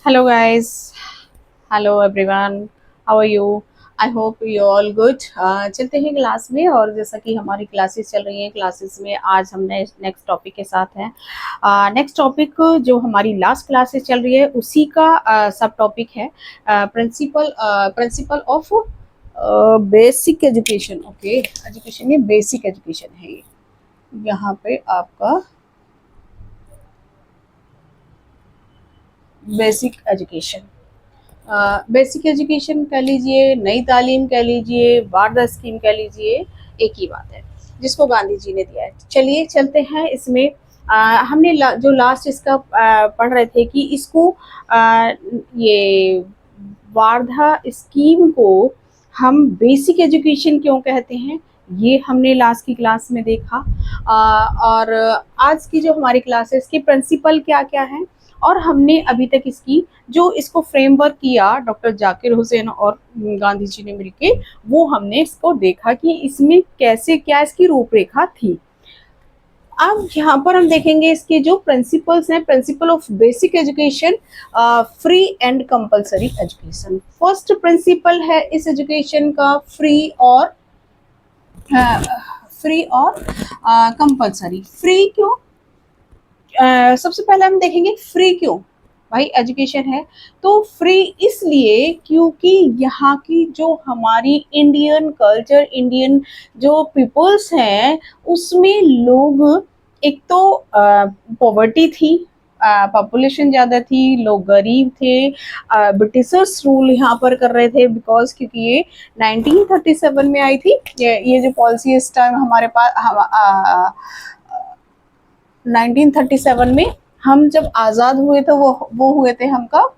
Hello guys, hello everyone, how are you? I hope you all good. चलते हैं class में। और जैसा कि हमारी क्लासेस चल रही हैं, क्लासेस में आज हमने नेक्स्ट टॉपिक के साथ हैं। नेक्स्ट टॉपिक जो हमारी लास्ट क्लासेस चल रही है उसी का सब टॉपिक है principal of basic education. Okay, education में बेसिक एजुकेशन है ये। यहाँ पे आपका बेसिक एजुकेशन, बेसिक एजुकेशन कह लीजिए, नई तालीम कह लीजिए, वारदा स्कीम कह लीजिए, एक ही बात है जिसको गांधी जी ने दिया है। चलिए चलते हैं इसमें। हमने जो लास्ट इसका पढ़ रहे थे कि इसको ये वारधा स्कीम को हम बेसिक एजुकेशन क्यों कहते हैं, ये हमने लास्ट की क्लास में देखा। और आज की जो हमारी क्लास है इसकी प्रिंसिपल क्या क्या है, और हमने अभी तक इसकी जो इसको फ्रेमवर्क किया डॉक्टर जाकिर हुसैन और गांधी जी ने मिलके, वो हमने इसको देखा कि इसमें कैसे क्या इसकी रूपरेखा थी। अब यहाँ पर हम देखेंगे इसके जो प्रिंसिपल्स हैं, principal of basic education, free and compulsory education. First principle है इस एजुकेशन का फ्री और कंपलसरी। फ्री क्यों? सबसे पहले हम देखेंगे फ्री क्यों भाई एजुकेशन है। तो फ्री इसलिए क्योंकि यहाँ की जो हमारी इंडियन कल्चर, इंडियन जो पीपल्स हैं, उसमें लोग, एक तो पॉवर्टी थी, पॉपुलेशन ज़्यादा थी, लोग गरीब थे। ब्रिटिशर्स रूल यहाँ पर कर रहे थे बिकॉज क्योंकि ये 1937 में आई थी। ये जो पॉलिसी इस टाइम हमारे पास 1937 में हम जब आज़ाद हुए थे, वो हुए थे हम कब?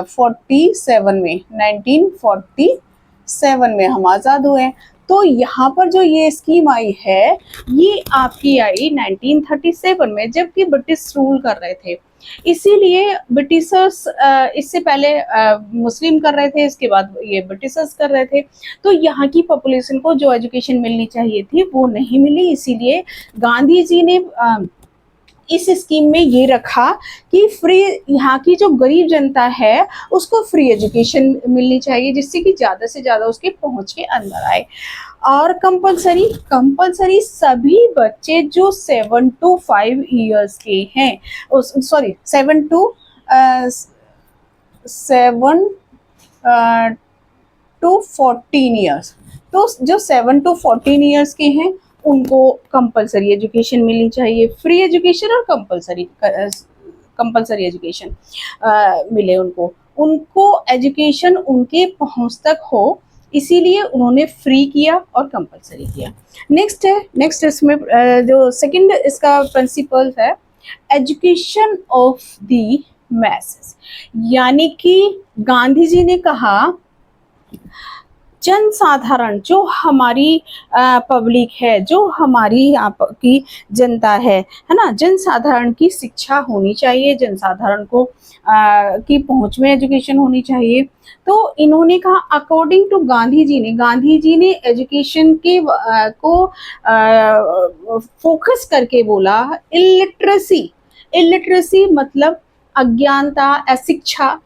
47 में, 1947 में हम आज़ाद हुए। तो यहाँ पर जो ये स्कीम आई है ये आपकी आई 1937 में, जबकि ब्रिटिश रूल कर रहे थे। इसीलिए ब्रिटिशर्स इससे पहले मुस्लिम कर रहे थे, इसके बाद ये ब्रिटिशर्स कर रहे थे। तो यहाँ की पॉपुलेशन को जो एजुकेशन मिलनी चाहिए थी वो नहीं मिली। इसीलिए गांधी जी ने इस स्कीम में ये रखा कि फ्री, यहाँ की जो गरीब जनता है उसको फ्री एजुकेशन मिलनी चाहिए, जिससे कि ज़्यादा से ज़्यादा उसके पहुँच के अंदर आए। और कंपलसरी सभी बच्चे जो 7 to 5 ईयर्स के हैं, सॉरी 7 to 14 ईयर्स, तो जो 7 to 14 ईयर्स के हैं उनको कंपलसरी एजुकेशन मिलनी चाहिए। फ्री एजुकेशन और कंपलसरी एजुकेशन मिले उनको एजुकेशन उनके पहुंच तक हो, इसीलिए उन्होंने फ्री किया और कंपलसरी किया। नेक्स्ट इसमें जो सेकंड इसका प्रिंसिपल है, एजुकेशन ऑफ द मैसेस। यानी कि गांधी जी ने कहा जन साधारण जो हमारी पब्लिक है, जो हमारी यहाँ की जनता है ना, जन साधारण की शिक्षा होनी चाहिए, जन साधारण को की पहुँच में एजुकेशन होनी चाहिए। तो इन्होंने कहा अकॉर्डिंग टू गांधी जी ने एजुकेशन के को फोकस करके बोला इलिटरेसी मतलब अज्ञानता, अशिक्षा,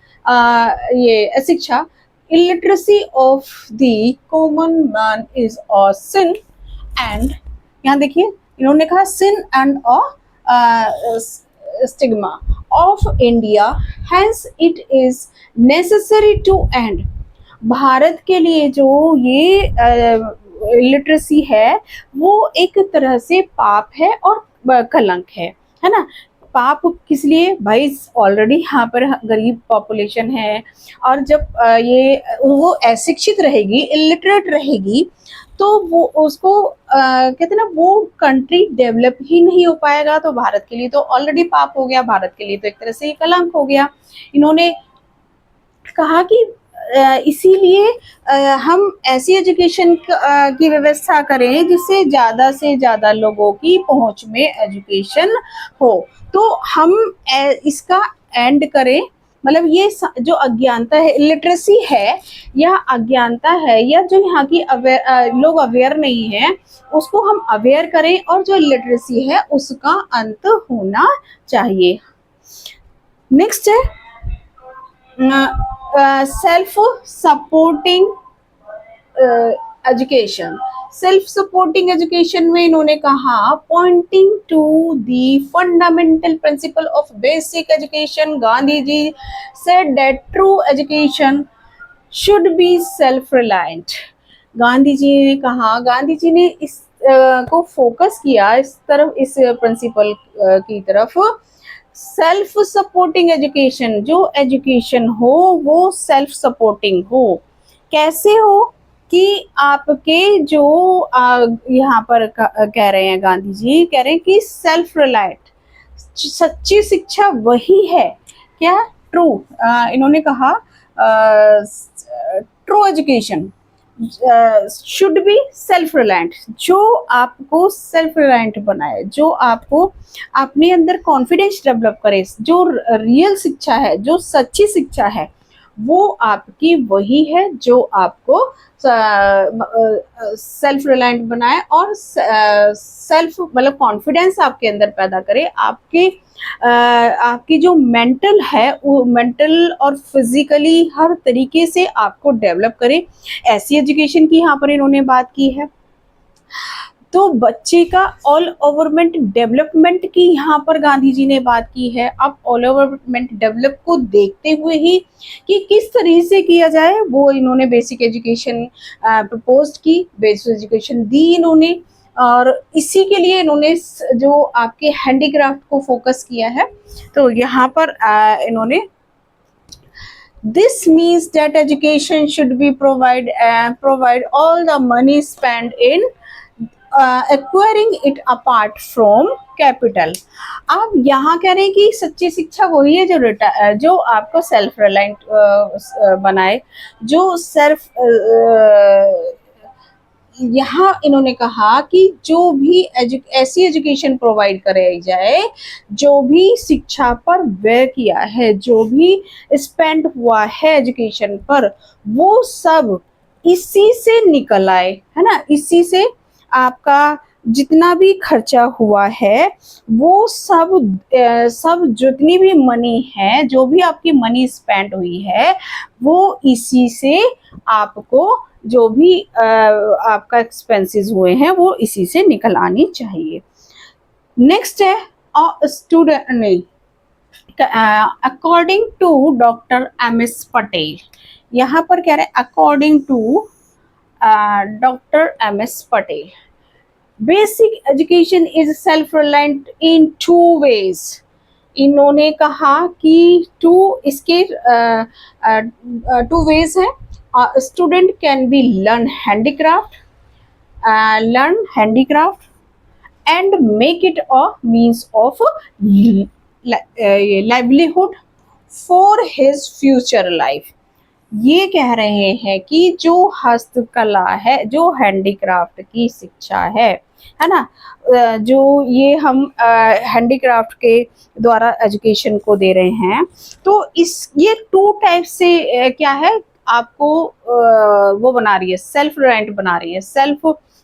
ये अशिक्षा। illiteracy of the common man is a sin and, यहाँ देखिए इन्होंने कहा sin and a stigma of India, hence it is necessary to end। Bharat के लिए जो ये लिटरेसी है वो एक तरह से पाप है और कलंक है ना। पाप किस लिए भाई? ऑलरेडी यहाँ पर गरीब पॉपुलेशन है, और जब ये वो अशिक्षित रहेगी, इलिटरेट रहेगी, तो वो उसको कहते ना, वो कंट्री डेवलप ही नहीं हो पाएगा। तो भारत के लिए तो ऑलरेडी पाप हो गया, भारत के लिए तो एक तरह से कलंक हो गया। इन्होंने कहा कि इसीलिए हम ऐसी एजुकेशन की व्यवस्था करें जिससे ज़्यादा से ज़्यादा लोगों की पहुंच में एजुकेशन हो। तो हम इसका एंड करें, मतलब ये जो अज्ञानता है, लिटरेसी है या अज्ञानता है, या जो यहाँ की लोग अवेयर नहीं है उसको हम अवेयर करें, और जो लिटरेसी है उसका अंत होना चाहिए। नेक्स्ट है self supporting education. Self supporting education में इन्होंने कहा pointing to the fundamental principle of basic education, Gandhi ji said that true education should be self reliant. Gandhi ji ने कहा, गांधी जी ने इस को फोकस किया इस तरफ, इस प्रिंसिपल की तरफ, सेल्फ सपोर्टिंग एजुकेशन, जो एजुकेशन हो वो सेल्फ सपोर्टिंग हो। कैसे हो कि आपके जो यहाँ पर कह रहे हैं, गांधी जी कह रहे हैं कि सेल्फ रिलायंट, सच्ची शिक्षा वही है क्या, ट्रू, इन्होंने कहा true education should be self reliant, जो आपको सेल्फ रिलायंट बनाए, जो आपको अपने अंदर कॉन्फिडेंस डेवलप करे, जो रियल शिक्षा है, जो सच्ची शिक्षा है, वो आपकी वही है जो आपको सेल्फ रिलायंट बनाए और सेल्फ मतलब कॉन्फिडेंस आपके अंदर पैदा करे, आपकी जो मेंटल है वो मेंटल और फिजिकली हर तरीके से आपको डेवलप करे। ऐसी एजुकेशन की यहाँ पर इन्होंने बात की है। तो बच्चे का ऑल ओवरमेंट डेवलपमेंट की यहाँ पर गांधी जी ने बात की है। अब ऑल ओवरमेंट डेवलप को देखते हुए ही कि किस तरीके से किया जाए वो इन्होंने बेसिक एजुकेशन प्रपोज की, बेसिक एजुकेशन दी इन्होंने, और इसी के लिए इन्होंने जो आपके हैंडीक्राफ्ट को फोकस किया है। तो यहाँ पर इन्होंने this means that education should be provide all the money spent in acquiring it apart from capital। आप यहाँ कह रहे हैं कि सच्ची शिक्षा वही है जो आपको सेल्फ रिलायंट बनाए, जो सेल्फ यहाँ इन्होंने कहा कि जो भी ऐसी एजुकेशन प्रोवाइड कराई जाए, जो भी शिक्षा पर व्यय किया है, जो भी स्पेंड हुआ है एजुकेशन पर, वो सब इसी से निकल आए, है ना, इसी से आपका जितना भी खर्चा हुआ है वो सब जितनी भी मनी है, जो भी आपकी मनी स्पेंड हुई है, वो इसी से आपको जो भी आपका एक्सपेंसेस हुए हैं वो इसी से निकल आनी चाहिए। नेक्स्ट है स्टूडेंट नहीं, according to doctor M S Patel, यहाँ पर कह रहे हैं according to doctor M S Patel, basic education is self reliant in 2 ways. इन्होंने कहा कि इसके 2 वेज हैं। Student can be learn handicraft and make it a means of livelihood for his future life. ये कह रहे हैं कि जो हस्तकला है, जो हैंडीक्राफ्ट की शिक्षा है ना, जो ये हम हैंडीक्राफ्ट के द्वारा एजुकेशन को दे रहे हैं, तो ये 2 टाइप से क्या है, आपको वो बना रही है, सेल्फ रिलायंट बना रही है, सेल्फ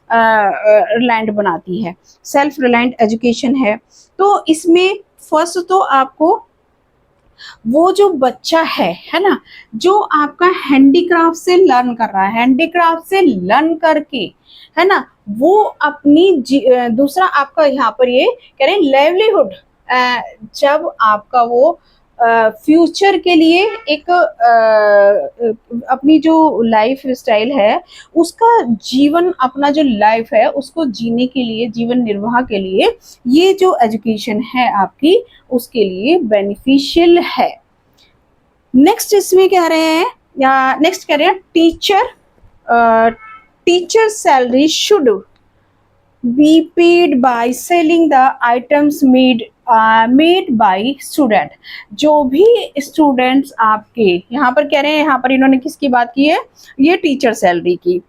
रिलायंट बनाती है, सेल्फ रिलायंट एजुकेशन है। तो इसमें फर्स्ट तो आपको वो जो बच्चा है ना, जो आपका हैंडीक्राफ्ट से लर्न कर रहा है, हैंडीक्राफ्ट से लर्न करके, है ना, वो अपनी दूसरा आपका यहाँ पर ये कह रहे हैं लाइवलीहुड, जब आपका वो फ्यूचर के लिए एक अपनी जो लाइफ स्टाइल है, उसका जीवन, अपना जो लाइफ है उसको जीने के लिए, जीवन निर्वाह के लिए ये जो एजुकेशन है आपकी, उसके लिए बेनिफिशियल है। नेक्स्ट इसमें कह रहे हैं, या नेक्स्ट कह रहे हैं teacher salary should be paid by selling the items made by student. जो भी स्टूडेंट्स आपके यहाँ पर कह रहे हैं, यहाँ पर इन्होंने किसकी बात की है, ये टीचर सैलरी की।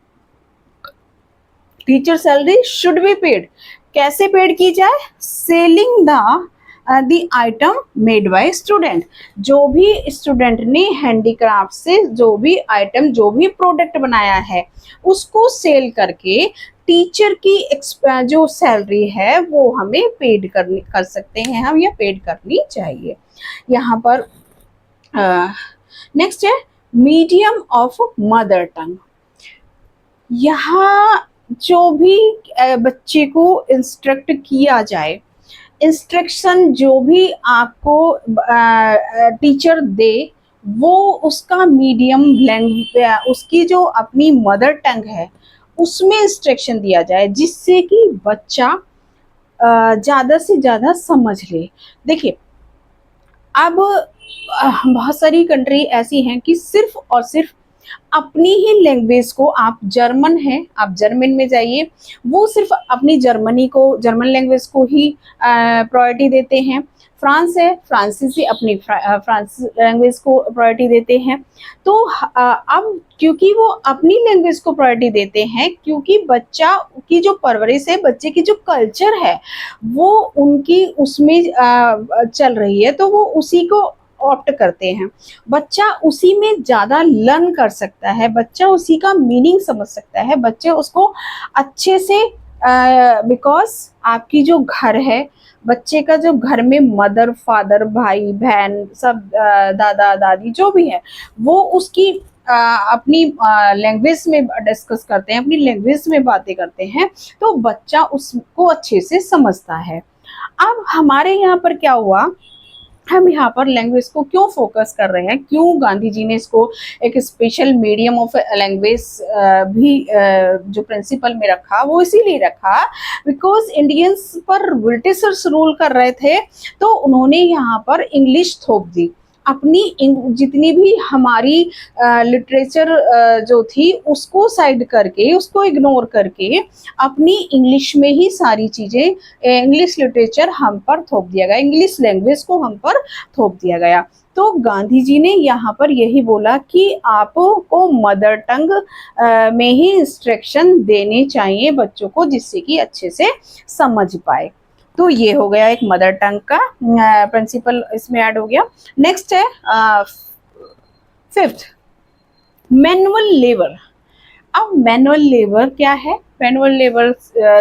Teacher salary should be paid, कैसे पेड की जाए, selling the item made by student, जो भी स्टूडेंट ने हैंडीक्राफ्ट से जो भी आइटम, जो भी प्रोडक्ट बनाया है, उसको सेल करके टीचर की जो सैलरी है वो हमें पेड कर सकते हैं हम, या पेड करनी चाहिए। यहाँ पर नेक्स्ट है मीडियम ऑफ मदर टंग। यहाँ जो भी बच्चे को इंस्ट्रक्ट किया जाए, इंस्ट्रक्शन जो भी आपको टीचर दे, वो उसका मीडियम लैंग्वेज, उसकी जो अपनी मदर टंग है उसमें इंस्ट्रक्शन दिया जाए, जिससे कि बच्चा ज़्यादा से ज़्यादा समझ ले। देखिए अब बहुत सारी कंट्री ऐसी हैं कि सिर्फ और सिर्फ अपनी ही लैंग्वेज को, आप जर्मन हैं, आप जर्मन में जाइए, वो सिर्फ अपनी जर्मनी को, जर्मन लैंग्वेज को ही प्रायोरिटी देते हैं। फ्रांस है, फ्रांसीसी अपनी फ्रांस लैंग्वेज को प्रायोरिटी देते हैं। तो अब क्योंकि वो अपनी लैंग्वेज को प्रायोरिटी देते हैं, क्योंकि बच्चा की जो परवरिश है, बच्चे की जो कल्चर है वो उनकी उसमें चल रही है, तो वो उसी को ऑप्ट करते हैं। बच्चा उसी में ज़्यादा लर्न कर सकता है, बच्चा उसी का मीनिंग समझ सकता है, बच्चे उसको अच्छे से, बिकॉज आपकी जो घर है, बच्चे का जो घर में मदर फादर भाई बहन सब, दादा दादी जो भी है, वो उसकी अपनी लैंग्वेज में डिस्कस करते हैं, अपनी लैंग्वेज में बातें करते हैं, तो बच्चा उसको अच्छे से समझता है। अब हमारे यहाँ पर क्या हुआ, हम यहाँ पर लैंग्वेज को क्यों फोकस कर रहे हैं, क्यों गांधी जी ने इसको एक स्पेशल मीडियम ऑफ लैंग्वेज भी जो प्रिंसिपल में रखा, वो इसीलिए रखा बिकॉज इंडियंस पर ब्रिटिशर्स रूल कर रहे थे, तो उन्होंने यहाँ पर इंग्लिश थोप दी। अपनी जितनी भी हमारी लिटरेचर जो थी उसको साइड करके, उसको इग्नोर करके, अपनी इंग्लिश में ही सारी चीज़ें, इंग्लिश लिटरेचर हम पर थोप दिया गया, इंग्लिश लैंग्वेज को हम पर थोप दिया गया। तो गांधी जी ने यहाँ पर यही बोला कि आपको मदर टंग में ही इंस्ट्रक्शन देने चाहिए बच्चों को, जिससे कि अच्छे से समझ पाए। तो ये हो गया एक मदर टंग का प्रिंसिपल इसमें ऐड हो गया। नेक्स्ट है फिफ्थ, मैनुअल लेबर। अब मैनुअल लेबर क्या है, मैनुअल लेबर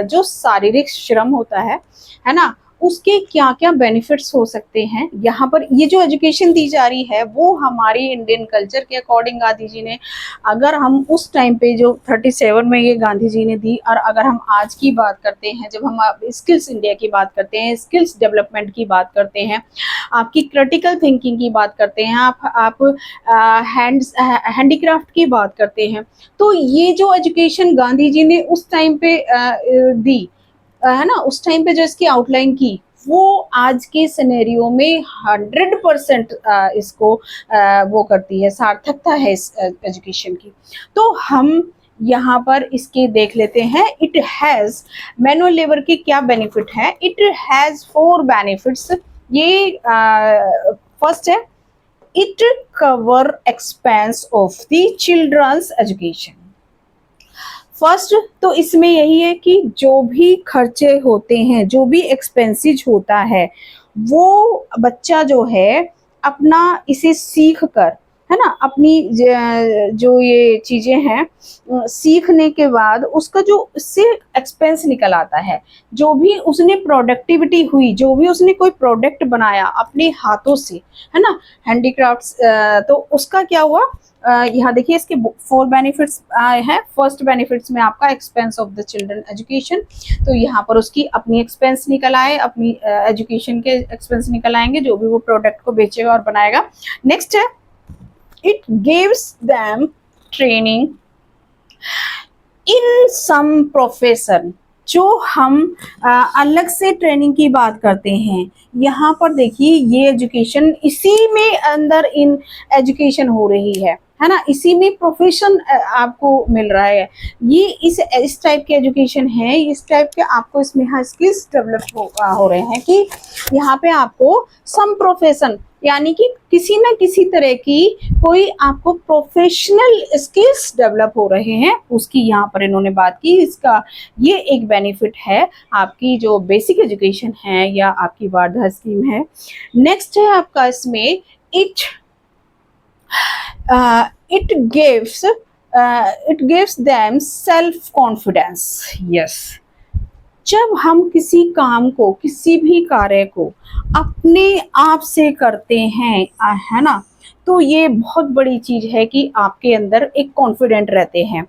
जो शारीरिक श्रम होता है ना, उसके क्या क्या बेनिफिट्स हो सकते हैं। यहाँ पर ये जो एजुकेशन दी जा रही है वो हमारी इंडियन कल्चर के अकॉर्डिंग गांधी जी ने, अगर हम उस टाइम पे जो 37 में ये गांधी जी ने दी, और अगर हम आज की बात करते हैं, जब हम स्किल्स इंडिया की बात करते हैं, स्किल्स डेवलपमेंट की बात करते हैं, आपकी क्रिटिकल थिंकिंग की बात करते हैं, आप हैंडीक्राफ्ट की बात करते हैं, तो ये जो एजुकेशन गांधी जी ने उस टाइम पे दी है ना, उस टाइम पे जो इसकी आउटलाइन की, वो आज के सिनेरियो में 100% इसको वो करती है, सार्थकता है इस एजुकेशन की। तो हम यहाँ पर इसके देख लेते हैं। इट हैज़, मैनुअल लेबर के क्या बेनिफिट है, इट हैज़ 4 बेनिफिट्स। ये फर्स्ट है, it cover expense of the children's education. First तो इसमें यही है कि जो भी खर्चे होते हैं, जो भी एक्सपेंसेस होता है, वो बच्चा जो है अपना इसे सीख कर, है ना, अपनी जो ये चीज़ें हैं सीखने के बाद उसका जो इससे एक्सपेंस निकल आता है, जो भी उसने प्रोडक्टिविटी हुई, जो भी उसने कोई प्रोडक्ट बनाया अपने हाथों से, है ना, हैंडीक्राफ्ट्स, तो उसका क्या हुआ, यहाँ देखिए इसके 4 बेनिफिट्स हैं। फर्स्ट बेनिफिट्स में आपका expense of the children education, तो यहाँ पर उसकी अपनी एक्सपेंस निकल आए, अपनी एजुकेशन के एक्सपेंस निकल आएंगे, जो भी वो प्रोडक्ट को बेचेगा और बनाएगा। नेक्स्ट है, it gives them training in some profession. जो हम अलग से ट्रेनिंग की बात करते हैं, यहाँ पर देखिए ये एजुकेशन इसी में अंदर इन एजुकेशन हो रही है ना, इसी में प्रोफेशन आपको मिल रहा है। ये इस टाइप के एजुकेशन है, इस टाइप के आपको इसमें स्किल्स डेवलप हो रहे हैं कि यहाँ पे आपको सम प्रोफेशन, यानी कि किसी न किसी तरह की कोई आपको प्रोफेशनल स्किल्स डेवलप हो रहे हैं, उसकी यहाँ पर इन्होंने बात की। इसका ये एक बेनिफिट है आपकी जो बेसिक एजुकेशन है या आपकी वार्धा स्कीम है। नेक्स्ट है आपका इसमें it gives it gives them self confidence. Yes, जब हम किसी काम को, किसी भी कार्य को अपने आप से करते हैं, है ना, तो ये बहुत बड़ी चीज है कि आपके अंदर एक कॉन्फिडेंट रहते हैं।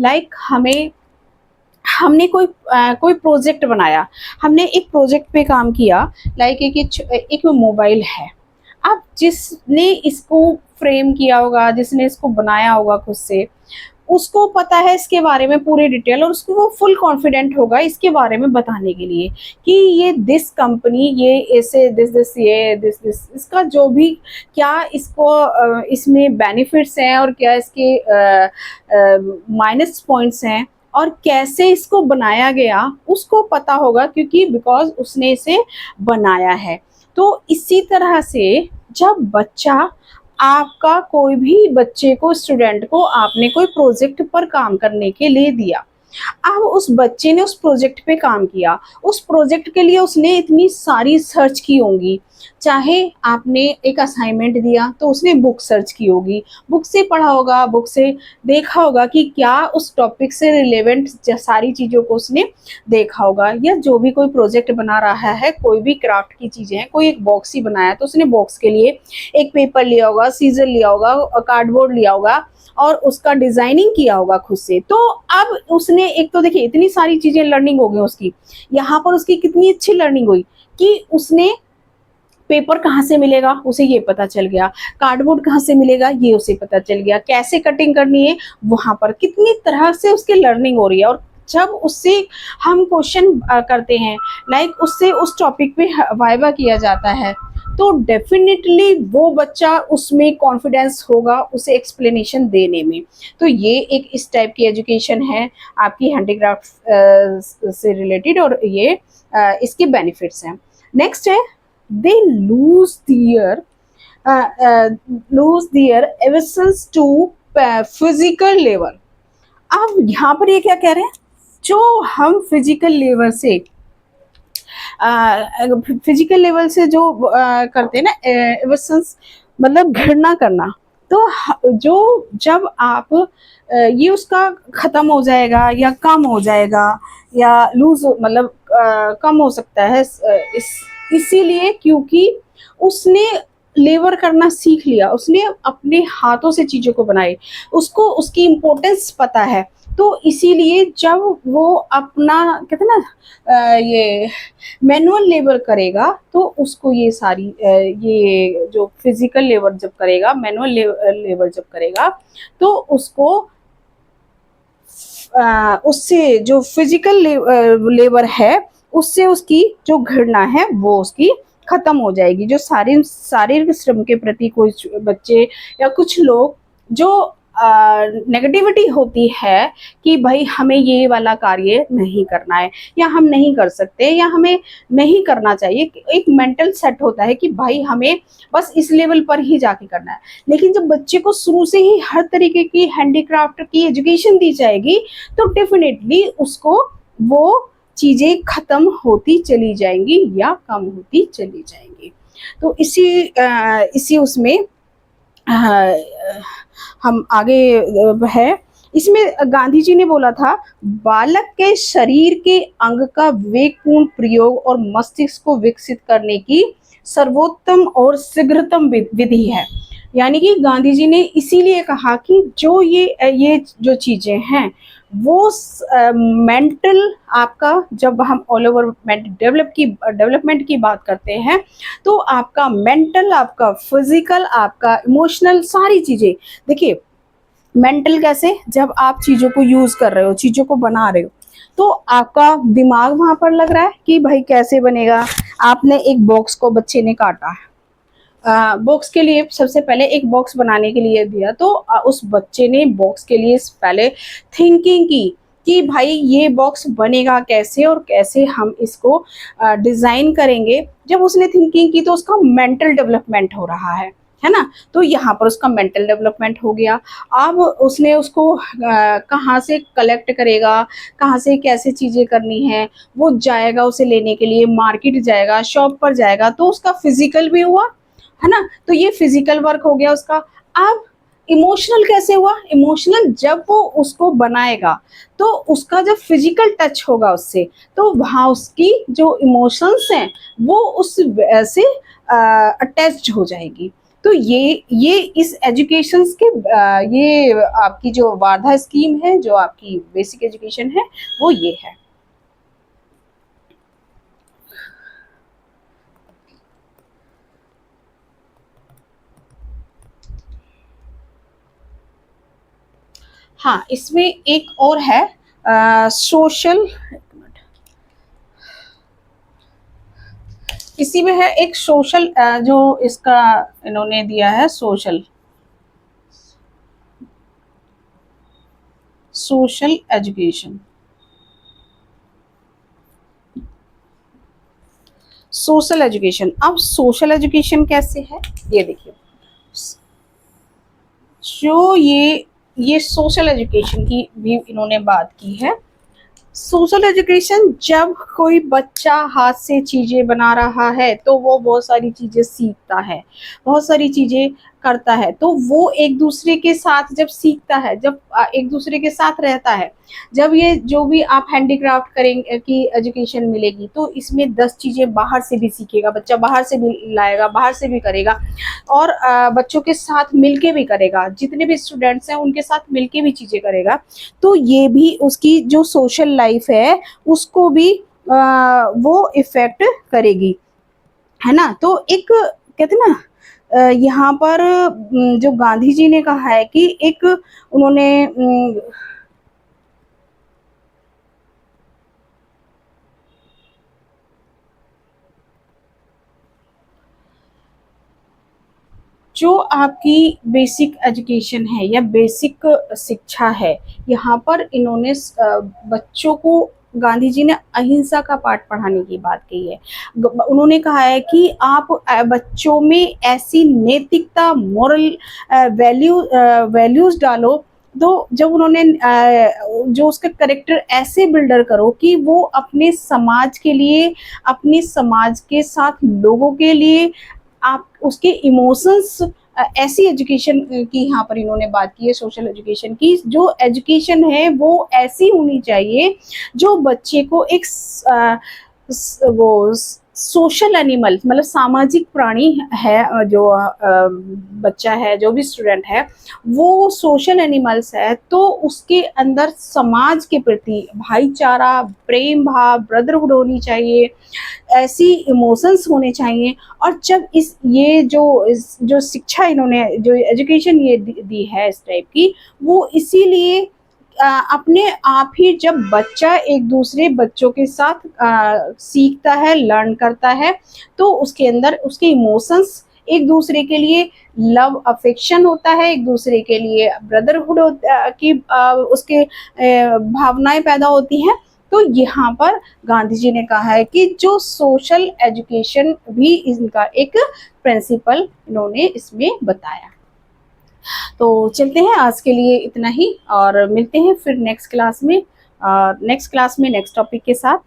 लाइक हमें, हमने कोई प्रोजेक्ट बनाया, हमने एक प्रोजेक्ट पे काम किया। लाइक एक मोबाइल है। अब जिसने इसको फ्रेम किया होगा, जिसने इसको बनाया होगा खुद से, उसको पता है इसके बारे में पूरी डिटेल, और उसको वो फुल कॉन्फिडेंट होगा इसके बारे में बताने के लिए कि ये दिस कंपनी, ये ऐसे दिस दिस ये दिस दिस, इसका जो भी क्या इसको इसमें बेनिफिट्स हैं और क्या इसके माइनस पॉइंट्स हैं और कैसे इसको बनाया गया, उसको पता होगा, क्योंकि बिकॉज उसने इसे बनाया है। तो इसी तरह से जब बच्चा, आपका कोई भी बच्चे को, स्टूडेंट को आपने कोई प्रोजेक्ट पर काम करने के लिए दिया, अब उस बच्चे ने उस प्रोजेक्ट पे काम किया, उस प्रोजेक्ट के लिए उसने इतनी सारी सर्च की होंगी। चाहे आपने एक असाइनमेंट दिया तो उसने बुक सर्च की होगी, बुक से पढ़ा होगा, बुक से देखा होगा कि क्या उस टॉपिक से रिलेवेंट सारी चीज़ों को उसने देखा होगा। या जो भी कोई प्रोजेक्ट बना रहा है, कोई भी क्राफ्ट की चीज़ें हैं, कोई एक बॉक्स ही बनाया तो उसने बॉक्स के लिए एक पेपर लिया होगा, सीजर लिया होगा, कार्डबोर्ड लिया होगा और उसका डिजाइनिंग किया होगा खुद से। तो अब उसने, एक तो देखिए इतनी सारी चीजें लर्निंग हो गई उसकी, यहाँ पर उसकी कितनी अच्छी लर्निंग हुई कि उसने पेपर कहाँ से मिलेगा उसे ये पता चल गया, कार्डबोर्ड कहाँ से मिलेगा ये उसे पता चल गया, कैसे कटिंग करनी है वहां पर कितनी तरह से उसकी लर्निंग हो रही है। और जब उससे हम क्वेश्चन करते हैं, लाइक उससे उस टॉपिक पे वाइवा किया जाता है, तो डेफिनेटली वो बच्चा, उसमें कॉन्फिडेंस होगा उसे एक्सप्लेनेशन देने में। तो ये एक इस टाइप की एजुकेशन है आपकी हैंडीक्राफ्ट से रिलेटेड, और ये इसके बेनिफिट्स हैं। नेक्स्ट है, they lose their lose their aversions to physical labor। अब यहाँ पर ये क्या कह रहे हैं, जो हम फिजिकल लेवल से जो करते हैं ना, एवर्सन्स मतलब घृणा करना, तो जो जब आप ये उसका खत्म हो जाएगा या कम हो जाएगा या लूज मतलब कम हो सकता है, इसीलिए क्योंकि उसने लेबर करना सीख लिया, उसने अपने हाथों से चीज़ों को बनाई, उसको उसकी इम्पोर्टेंस पता है। तो इसीलिए जब वो अपना, कहते हैं ना, ये मैनुअल लेबर करेगा तो उसको ये सारी ये जो फिजिकल लेबर जब करेगा, मैनुअल लेबर जब करेगा, तो उसको उससे जो फिजिकल लेबर है उससे उसकी जो घृणा है वो उसकी खत्म हो जाएगी। जो शारीरिक श्रम के प्रति कोई बच्चे या कुछ लोग जो नेगेटिविटी होती है कि भाई हमें ये वाला कार्य नहीं करना है, या हम नहीं कर सकते, या हमें नहीं करना चाहिए, एक मेंटल सेट होता है कि भाई हमें बस इस लेवल पर ही जाके करना है। लेकिन जब बच्चे को शुरू से ही हर तरीके की हैंडीक्राफ्ट की एजुकेशन दी जाएगी तो डेफिनेटली उसको वो चीजें खत्म होती चली जाएंगी या कम होती चली जाएंगी। तो इसी उसमें हम आगे है, इसमें गांधी जी ने बोला था, बालक के शरीर के अंग का विवेकपूर्ण प्रयोग और मस्तिष्क को विकसित करने की सर्वोत्तम और शीघ्रतम विधि है। यानी कि गांधी जी ने इसीलिए कहा कि जो ये जो चीजें हैं वो मेंटल, आपका जब हम ऑल ओवर डेवलपमेंट की बात करते हैं तो आपका मेंटल, आपका फिजिकल, आपका इमोशनल, सारी चीजें। देखिए मेंटल कैसे, जब आप चीजों को यूज कर रहे हो, चीजों को बना रहे हो, तो आपका दिमाग वहां पर लग रहा है कि भाई कैसे बनेगा। आपने एक बॉक्स को, बच्चे ने काटा, बॉक्स के लिए सबसे पहले एक बॉक्स बनाने के लिए दिया, तो उस बच्चे ने बॉक्स के लिए पहले थिंकिंग की कि भाई ये बॉक्स बनेगा कैसे और कैसे हम इसको डिज़ाइन करेंगे। जब उसने थिंकिंग की तो उसका मेंटल डेवलपमेंट हो रहा है ना। तो यहाँ पर उसका मेंटल डेवलपमेंट हो गया। अब उसने उसको कहाँ से कलेक्ट करेगा, कहाँ से कैसे चीज़ें करनी है, वो जाएगा उसे लेने के लिए, मार्केट जाएगा, शॉप पर जाएगा, तो उसका फिजिकल भी हुआ, है ना। तो ये फिजिकल वर्क हो गया उसका। अब इमोशनल कैसे हुआ? इमोशनल जब वो उसको बनाएगा तो उसका जब फिजिकल टच होगा उससे, तो वहाँ उसकी जो इमोशंस हैं वो उस से अटैच्ड हो जाएगी। तो ये इस एजुकेशन के ये आपकी जो वार्धा स्कीम है, जो आपकी बेसिक एजुकेशन है, वो ये है। हाँ, इसमें एक और है सोशल, इसी में है एक सोशल, जो इसका इन्होंने दिया है social, social education. Social education, अब सोशल एजुकेशन कैसे है ये देखिए। जो ये सोशल एजुकेशन की भी इन्होंने बात की है। सोशल एजुकेशन, जब कोई बच्चा हाथ से चीजें बना रहा है तो वो बहुत सारी चीजें सीखता है, बहुत सारी चीजें करता है, तो वो एक दूसरे के साथ जब सीखता है, जब एक दूसरे के साथ रहता है, जब ये जो भी आप हैंडीक्राफ्ट करेंगे की एजुकेशन मिलेगी, तो इसमें 10 चीजें बाहर से भी सीखेगा बच्चा, बाहर से भी लाएगा, बाहर से भी करेगा, और बच्चों के साथ मिलके भी करेगा, जितने भी स्टूडेंट्स हैं उनके साथ मिलके भी चीजें करेगा। तो ये भी उसकी जो सोशल लाइफ है उसको भी वो इफेक्ट करेगी, है ना। तो एक कहते हैं ना, यहाँ पर जो गांधी जी ने कहा है कि एक उन्होंने जो आपकी बेसिक एजुकेशन है या बेसिक शिक्षा है, यहाँ पर इन्होंने बच्चों को, गांधी जी ने अहिंसा का पाठ पढ़ाने की बात कही है। उन्होंने कहा है कि आप बच्चों में ऐसी नैतिकता, मॉरल वैल्यूज डालो, तो जब उन्होंने जो उसका करेक्टर ऐसे बिल्डर करो कि वो अपने समाज के लिए, अपने समाज के साथ लोगों के लिए, आप उसके इमोशंस, ऐसी एजुकेशन की यहाँ पर इन्होंने बात की है, सोशल एजुकेशन की। जो एजुकेशन है वो ऐसी होनी चाहिए जो बच्चे को एक वो सोशल एनिमल, मतलब सामाजिक प्राणी है, जो बच्चा है, जो भी स्टूडेंट है वो सोशल एनिमल्स है, तो उसके अंदर समाज के प्रति भाईचारा, प्रेम भाव, ब्रदरहुड होनी चाहिए, ऐसी इमोशंस होने चाहिए। और जब जो शिक्षा इन्होंने, जो एजुकेशन ये दी है इस टाइप की, वो इसीलिए अपने आप ही जब बच्चा एक दूसरे बच्चों के साथ सीखता है, लर्न करता है, तो उसके अंदर उसके इमोशंस एक दूसरे के लिए लव अफेक्शन होता है, एक दूसरे के लिए ब्रदरहुड की उसके भावनाएं पैदा होती हैं। तो यहाँ पर गांधी जी ने कहा है कि जो सोशल एजुकेशन भी इनका एक प्रिंसिपल इन्होंने इसमें बताया। तो चलते हैं, आज के लिए इतना ही, और मिलते हैं फिर नेक्स्ट क्लास में, नेक्स्ट टॉपिक के साथ।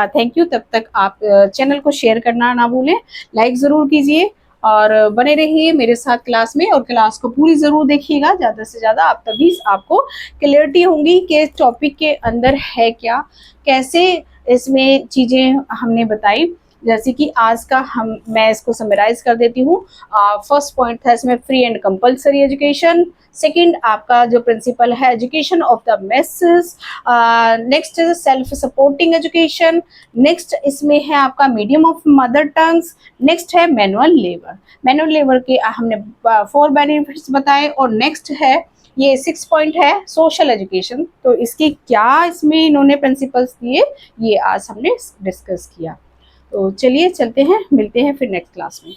Thank you. तब तक आप चैनल को शेयर करना ना भूलें, लाइक ज़रूर कीजिए, और बने रहिए मेरे साथ क्लास में, और क्लास को पूरी ज़रूर देखिएगा ज़्यादा से ज़्यादा, आप तभी आपको क्लियरिटी होंगी कि टॉपिक के अंदर है क्या, कैसे इसमें चीज़ें हमने बताई। जैसे कि आज का मैं इसको समराइज कर देती हूँ। फर्स्ट पॉइंट था इसमें free and compulsory education. Second आपका जो प्रिंसिपल है education of the masses. Next self supporting education. Next इसमें है आपका medium of mother tongues. Next है मैनुअल लेबर। मैनुअल लेबर के हमने 4 बेनिफिट्स बताए। और नेक्स्ट है ये 6 पॉइंट है सोशल एजुकेशन। तो इसके क्या इसमें इन्होंने प्रिंसिपल्स दिए, ये आज हमने डिस्कस किया। तो चलिए चलते हैं, मिलते हैं फिर नेक्स्ट क्लास में।